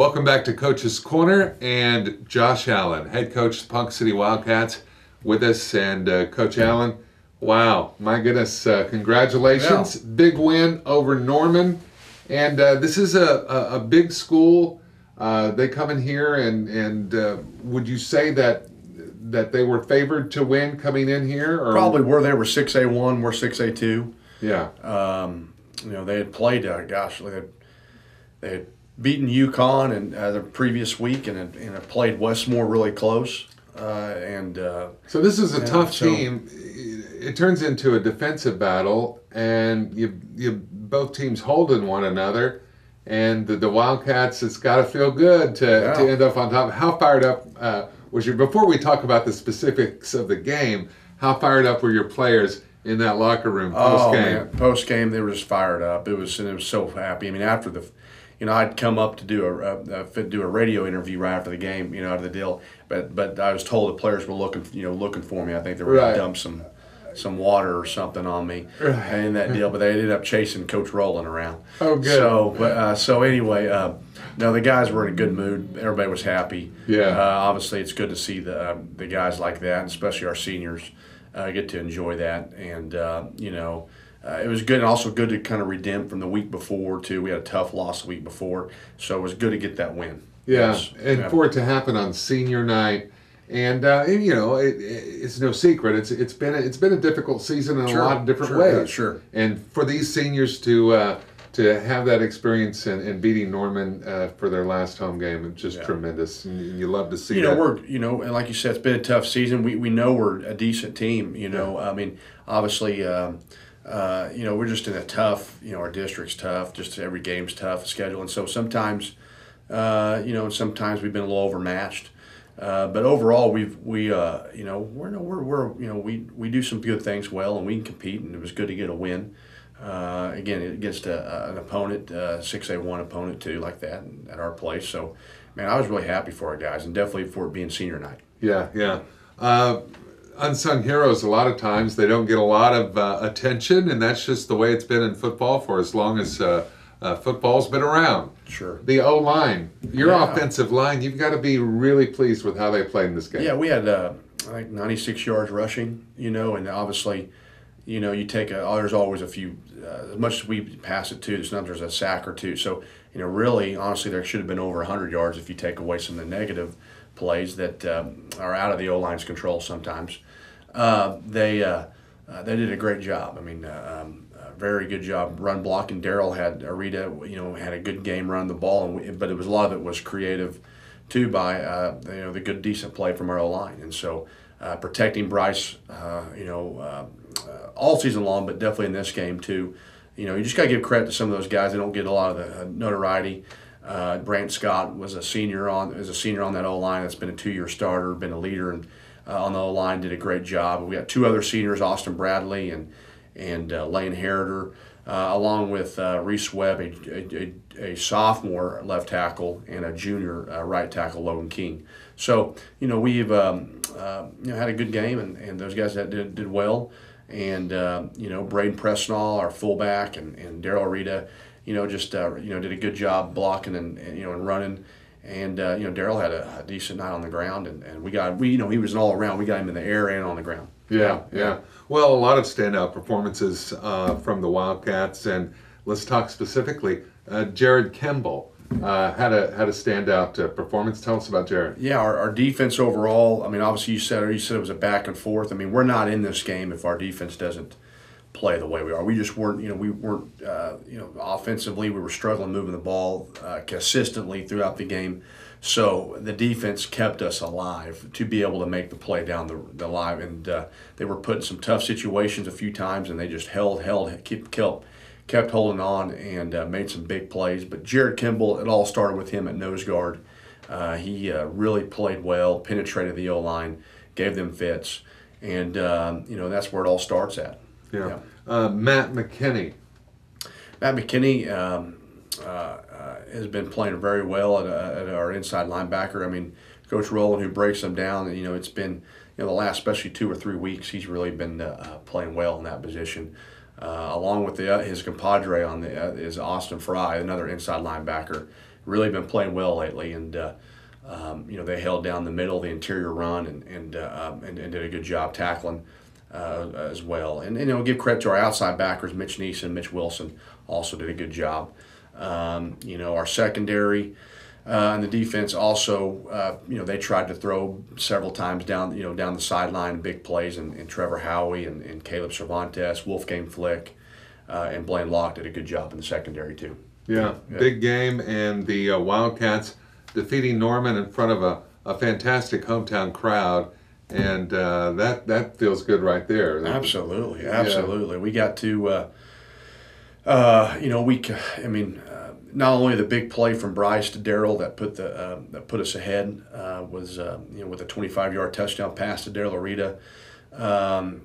Welcome back to Coach's Corner, and Josh Allen, head coach of the Ponca City Wildcats, with us. And Coach Allen, wow, my goodness, congratulations. Yeah. Big win over Norman. And this is a big school. They come in here, and would you say that they were favored to win coming in here? Or? Probably were. They were 6A1, we're 6A2. Yeah. They had played, they had beaten UConn and the previous week and had played Westmore really close. So this is a tough team. It turns into a defensive battle, and you both teams holding one another. And the Wildcats, it's got to feel good to end up on top. How fired up was you? Before we talk about the specifics of the game, how fired up were your players in that locker room post game? Oh man, post game they were just fired up. It was so happy. I mean, after I'd come up to do a radio interview right after the game, out of the deal. But I was told the players were looking for me. I think they were going to dump some water or something on me in that deal. But they ended up chasing Coach Rowland around. Oh, good. So anyway, no, the guys were in a good mood. Everybody was happy. Yeah. Obviously, it's good to see the guys like that, and especially our seniors, get to enjoy that. And it was good, and also good to kind of redeem from the week before too. We had a tough loss the week before, so it was good to get that win. Yeah, for it to happen on senior night, and it's no secret. It's been a difficult season in a lot of different ways. Yeah, sure. And for these seniors to have that experience and beating Norman for their last home game, it's just tremendous. And you love to see that. And like you said, it's been a tough season. We know we're a decent team. I mean, obviously. We're just in a tough, our district's tough, just every game's tough schedule. And so sometimes, sometimes we've been a little overmatched. But overall, we do some good things well, and we can compete, and it was good to get a win. Again, against an opponent, 6A1 opponent too, like that at our place. So, man, I was really happy for our guys, and definitely for it being senior night. Yeah. Unsung heroes, a lot of times they don't get a lot of attention, and that's just the way it's been in football for as long as football's been around. Sure. The O-line, your offensive line, you've got to be really pleased with how they played in this game. Yeah, we had I think 96 yards rushing, and obviously, you take there's always a few, as much as we pass it too, sometimes there's a sack or two. So, really, honestly, there should have been over 100 yards if you take away some of the negative plays that are out of the O-line's control sometimes. They did a great job. I mean, very good job run blocking. Daryl had had a good game running the ball, but a lot of it was creative too by the good decent play from our O-line, and so protecting Bryce, all season long, but definitely in this game too. You just got to give credit to some of those guys. They don't get a lot of the notoriety. Brant Scott was a senior on that O-line. That's been a 2-year starter, been a leader, and on the O-line did a great job. We got 2 other seniors, Austin Bradley and Lane Heriter, along with Reese Webb, a sophomore left tackle, and a junior right tackle, Logan King. So we've had a good game, and those guys that did well. And Braden Presnall, our fullback, and Daryl Rita, did a good job blocking and running. And Daryl had a decent night on the ground, and he was an all around. We got him in the air and on the ground. Yeah. Well, a lot of standout performances from the Wildcats, and let's talk specifically. Jared Kimball had a standout performance. Tell us about Jared. Yeah, our defense overall. I mean, obviously you said it was a back and forth. I mean, we're not in this game if our defense doesn't play the way we are. We just weren't. Offensively, we were struggling moving the ball consistently throughout the game. So the defense kept us alive to be able to make the play down the line, and they were put in some tough situations a few times, and they just kept holding on and made some big plays. But Jared Kimball, it all started with him at nose guard. He really played well, penetrated the O-line, gave them fits, and that's where it all starts at. Yeah. Matt McKinney. Has been playing very well at our inside linebacker. I mean, Coach Rowland, who breaks them down, and it's been the last especially 2 or 3 weeks, he's really been playing well in that position. Along with his compadre is Austin Fry, another inside linebacker, really been playing well lately, and they held down the middle, the interior run, and did a good job tackling as well. And give credit to our outside backers, Mitch Neeson, Mitch Wilson, also did a good job. Our secondary and the defense also, they tried to throw several times down the sideline, big plays, and Trevor Howie and Caleb Cervantes, Wolfgang Flick, and Blaine Locke did a good job in the secondary too. Yeah, big game, and the Wildcats defeating Norman in front of a fantastic hometown crowd, and that feels good right there. Absolutely. We got to, not only the big play from Bryce to Darryl that put us ahead was with a 25-yard touchdown pass to Darryl Arita and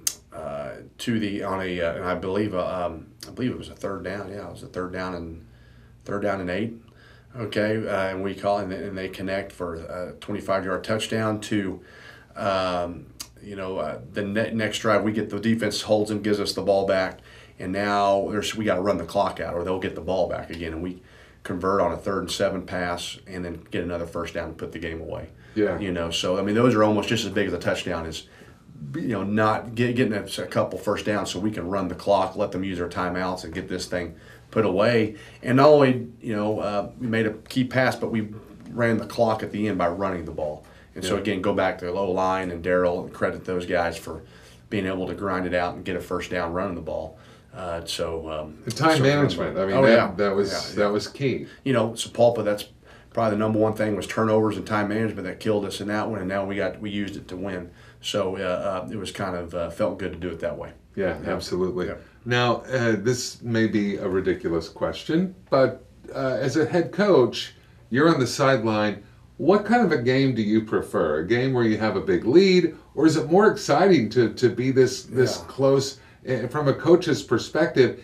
I believe it was a third down. Yeah, it was a third down and 8. Okay, and we call and they connect for a 25-yard touchdown to. The next drive we get the defense holds and gives us the ball back, and now we got to run the clock out or they'll get the ball back again, and we convert on a 3rd and 7 pass and then get another first down and put the game away. Yeah. So those are almost just as big as a touchdown as not getting a couple first downs so we can run the clock, let them use their timeouts and get this thing put away. And not only we made a key pass, but we ran the clock at the end by running the ball. And so, again, go back to the low line and Darryl and credit those guys for being able to grind it out and get a first down running the ball. The time management. I mean, that was key. Sepulpa, that's probably the number one thing was turnovers and time management that killed us in that one, and now we used it to win. So it was kind of felt good to do it that way. Yeah, absolutely. Yeah. Now, this may be a ridiculous question, but as a head coach, you're on the sideline. What kind of a game do you prefer? A game where you have a big lead, or is it more exciting to be this close? From a coach's perspective,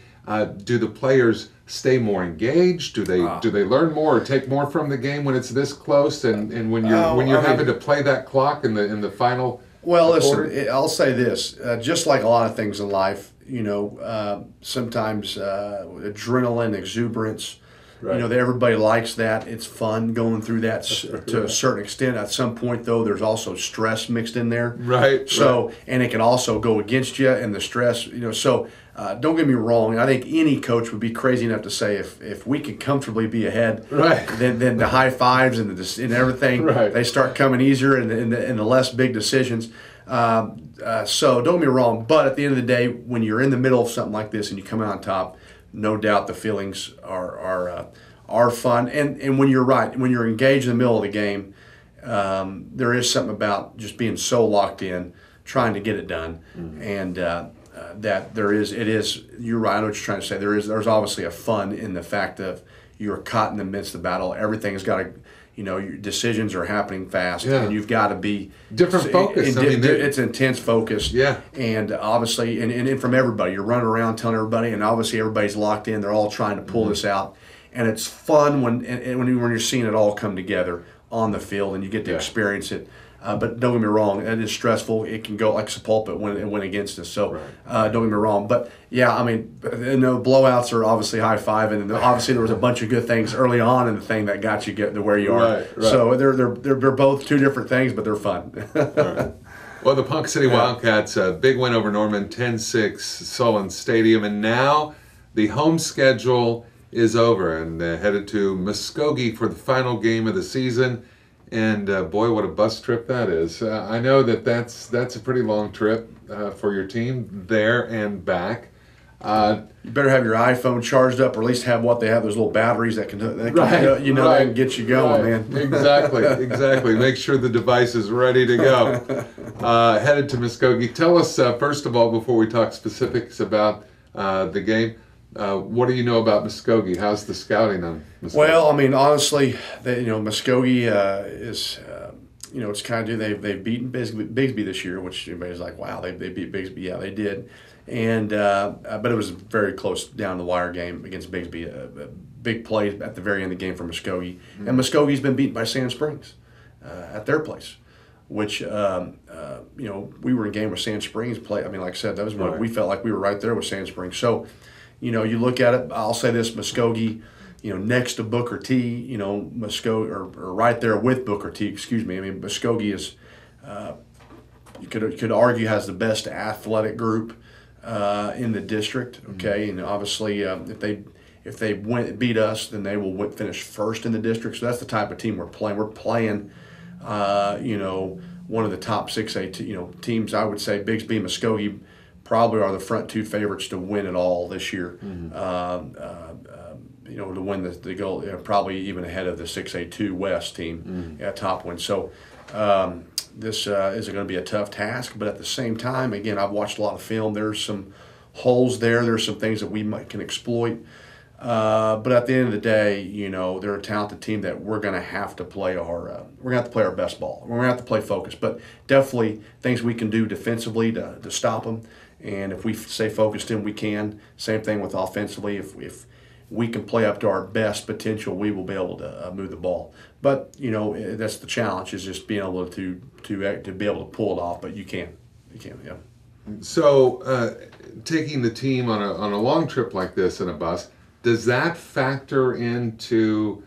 do the players stay more engaged? Do they learn more or take more from the game when it's this close? And when you're having to play that clock in the final? Well, listen, I'll say this: just like a lot of things in life, sometimes adrenaline, exuberance. Right. Everybody likes that. It's fun going through that to a certain extent. At some point, though, there's also stress mixed in there. Right. So, and it can also go against you, and the stress, So, don't get me wrong. I think any coach would be crazy enough to say if we can comfortably be ahead, right, then the high fives and everything, right, they start coming easier and the less big decisions. So, don't get me wrong. But at the end of the day, when you're in the middle of something like this and you come out on top, no doubt the feelings are fun, and when you're right, when you're engaged in the middle of the game, there is something about just being so locked in, trying to get it done, and that you're right. I know what you're trying to say. There's obviously a fun in the fact of you're caught in the midst of the battle. Everything's got to. Your decisions are happening fast, and you've got to be different focus. It's intense focus. Yeah, and obviously, and from everybody, you're running around telling everybody, and obviously everybody's locked in. They're all trying to pull this out, and it's fun when you're seeing it all come together on the field, and you get to experience it. But don't get me wrong, it is stressful. It can go like Sepulpa when it went against us. So don't get me wrong. But yeah, I mean, blowouts are obviously high five, and obviously there was a bunch of good things early on in the thing that got you to where you are. Right. So they're both two different things, but they're fun. Right. Well, the Ponca City Wildcats, big win over Norman, 10-6, Solon Stadium, and now the home schedule is over, and headed to Muskogee for the final game of the season. And boy, what a bus trip that is. I know that's a pretty long trip for your team there and back. You better have your iPhone charged up, or at least have they have those little batteries that can that can get you going, man. Exactly. Make sure the device is ready to go. Headed to Muskogee. Tell us, first of all, before we talk specifics about the game, what do you know about Muskogee? How's the scouting on Muskogee? Well, I mean, honestly, Muskogee is, it's kind of they've beaten Bigsby this year, which everybody's like, wow, they beat Bigsby. Yeah, they did, and but it was a very close down the wire game against Bigsby. A big play at the very end of the game for Muskogee, and Muskogee's been beaten by Sand Springs at their place. Which we were in a game with Sand Springs play. I mean, like I said, that was what we felt like we were right there with Sand Springs. So. You look at it, I'll say this, Muskogee, next to Booker T, Muskogee, or right there with Booker T, excuse me. I mean, Muskogee is, you could argue, has the best athletic group in the district, okay? And obviously, if they beat us, then they will finish first in the district. So that's the type of team we're playing. We're playing, one of the top 6A teams. I would say Bigsby and Muskogee probably are the front two favorites to win it all this year. To win the goal, probably even ahead of the 6A2 West team at top win. So this is going to be a tough task, but at the same time, again, I've watched a lot of film. There's some holes there. There's some things that we can exploit. But at the end of the day, they're a talented team that we're going to have to play our best ball. We're going to have to play focus, but definitely things we can do defensively to stop them. And if we stay focused in, we can. Same thing with offensively. If we can play up to our best potential, we will be able to move the ball. But that's the challenge, is just being able to be able to pull it off. But you can, yeah. So taking the team on a long trip like this in a bus, does that factor into?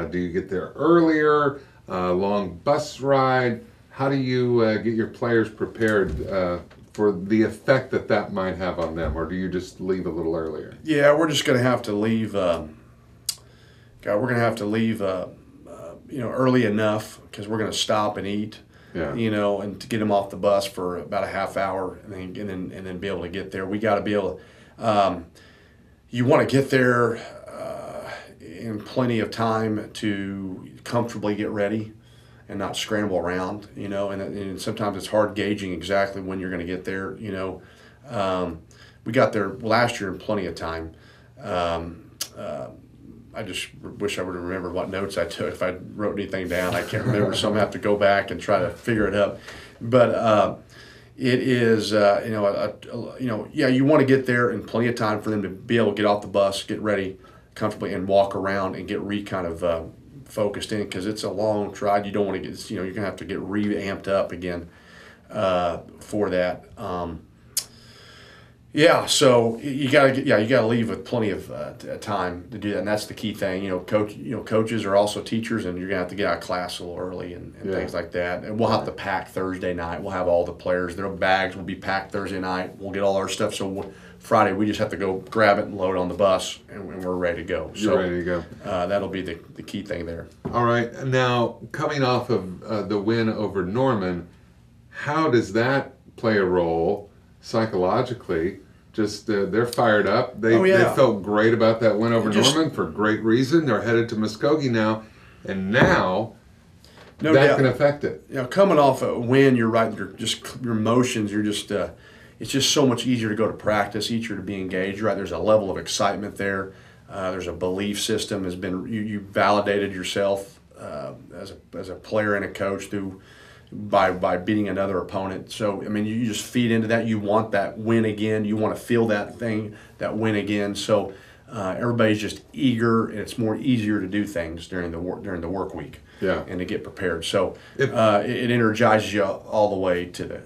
Do you get there earlier? Long bus ride? How do you get your players prepared for the effect that might have on them, or do you just leave a little earlier? Yeah, we're just going to have to leave. We're going to have to leave, early enough, because we're going to stop and eat. Yeah. And to get them off the bus for about a half hour, and then be able to get there. We got to be able to. You want to get there in plenty of time to comfortably get ready and not scramble around, and sometimes it's hard gauging exactly when you're going to get there, We got there last year in plenty of time. I just wish I would have remembered what notes I took. If I wrote anything down, I can't remember, so I'm going to have to go back and try to figure it up. But it is, you want to get there in plenty of time for them to be able to get off the bus, get ready comfortably, and walk around and get focused in, because it's a long ride. You don't want to get, you're going to have to get re-amped up again for that. So you gotta leave with plenty of time to do that, and that's the key thing. Coaches are also teachers, and you're gonna have to get out of class a little early and things like that. And we'll have to pack Thursday night. We'll have all the players. Their bags will be packed Thursday night. We'll get all our stuff. So Friday we just have to go grab it and load on the bus, and we're ready to go. You're ready to go. That'll be the key thing there. All right. Now, coming off of the win over Norman, how does that play a role psychologically? Just they're fired up. They felt great about that win over Norman for great reason. They're headed to Muskogee now, and now that can affect it. Coming off a win, you're right. Your emotions. It's just so much easier to go to practice, easier to be engaged. Right, there's a level of excitement there. There's a belief system has been. You validated yourself as a player and a coach by beating another opponent. So, you just feed into that. You want that win again. You want to feel that win again. So, everybody's just eager, and it's easier to do things during the work week. Yeah. And to get prepared. So, it energizes you all the way to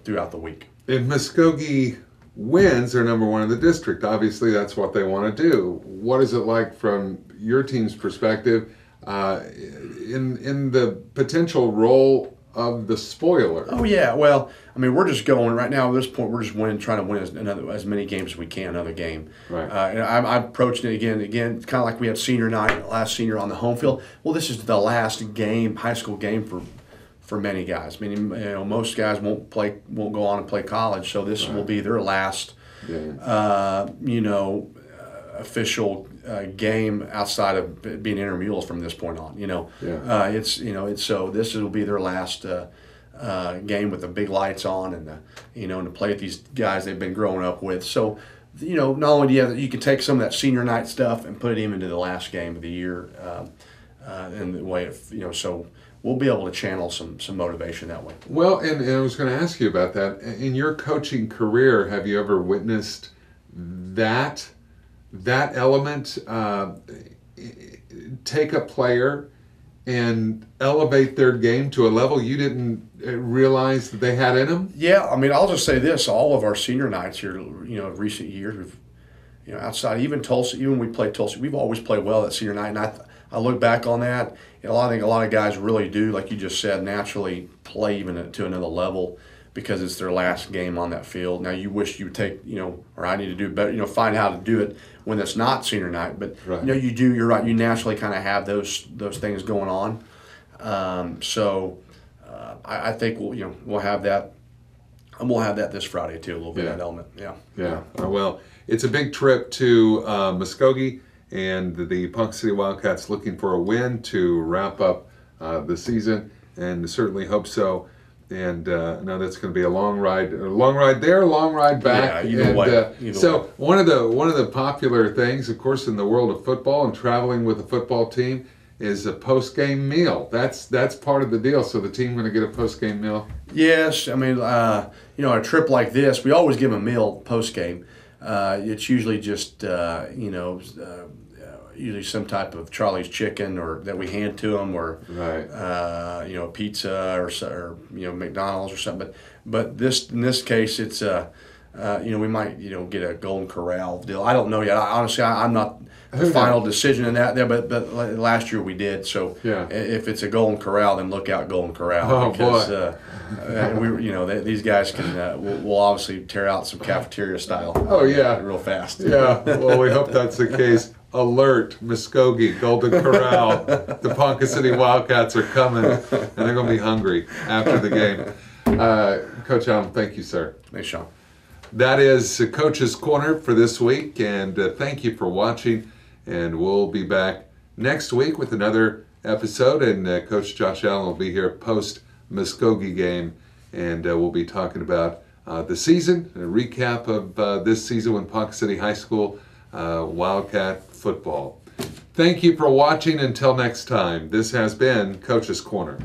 throughout the week. If Muskogee wins, they're number one in the district. Obviously, that's what they want to do. What is it like from your team's perspective in the potential role of the spoiler? Oh yeah, well, we're just going right now. At this point, we're just trying to win as many games as we can. Another game. Right. And I'm approaching it again. It's kind of like we had senior night, last senior on the home field. Well, this is the last game, high school game for many guys. Most guys won't go on and play college, so this will be their last, official game outside of being intramurals from this point on. So this will be their last game with the big lights on, and and to play with these guys they've been growing up with. So not only do you can take some of that senior night stuff and put it even into the last game of the year, and the way so we'll be able to channel some motivation that way. Well, and I was going to ask you about that. In your coaching career, have you ever witnessed that element take a player and elevate their game to a level you didn't realize that they had in them? Yeah, I'll just say this: all of our senior nights here, recent years, outside, even Tulsa, even when we played Tulsa, we've always played well that senior night. And I look back on that, and I think a lot of guys really do, like you just said, naturally play even to another level because it's their last game on that field. Now you wish you would take, or I need to do better, find how to do it when it's not senior night. But right. You're right. You naturally kind of have those things going on. I think we'll have that. And we'll have that this Friday too, a little bit of that element. Yeah. Well, it's a big trip to Muskogee, and the Ponca City Wildcats looking for a win to wrap up the season, and certainly hope so. And I know that's going to be a long ride there, long ride back. Yeah, either way. So one of the popular things, of course, in the world of football and traveling with a football team is a post-game meal. That's part of the deal. So the team going to get a post-game meal? Yes. I mean, a trip like this, we always give them a meal post-game. It's usually just, usually some type of Charlie's chicken or that we hand to them, or right. Pizza or McDonald's or something. But in this case, it's we might get a Golden Corral deal. I don't know yet. Honestly, I'm not the final decision in that there, but last year we did. So if it's a Golden Corral, then look out Golden Corral, because these guys can will obviously tear out some cafeteria style. Oh yeah, real fast. Yeah. Well, we hope that's the case. Alert, Muskogee, Golden Corral. The Ponca City Wildcats are coming, and they're going to be hungry after the game. Coach Allen, thank you, sir. Thanks, Sean. That is Coach's Corner for this week, and thank you for watching. And we'll be back next week with another episode, and Coach Josh Allen will be here post-Muskogee game, and we'll be talking about the season, a recap of this season with Ponca City High School Wildcat football. Thank you for watching. Until next time, this has been Coach's Corner.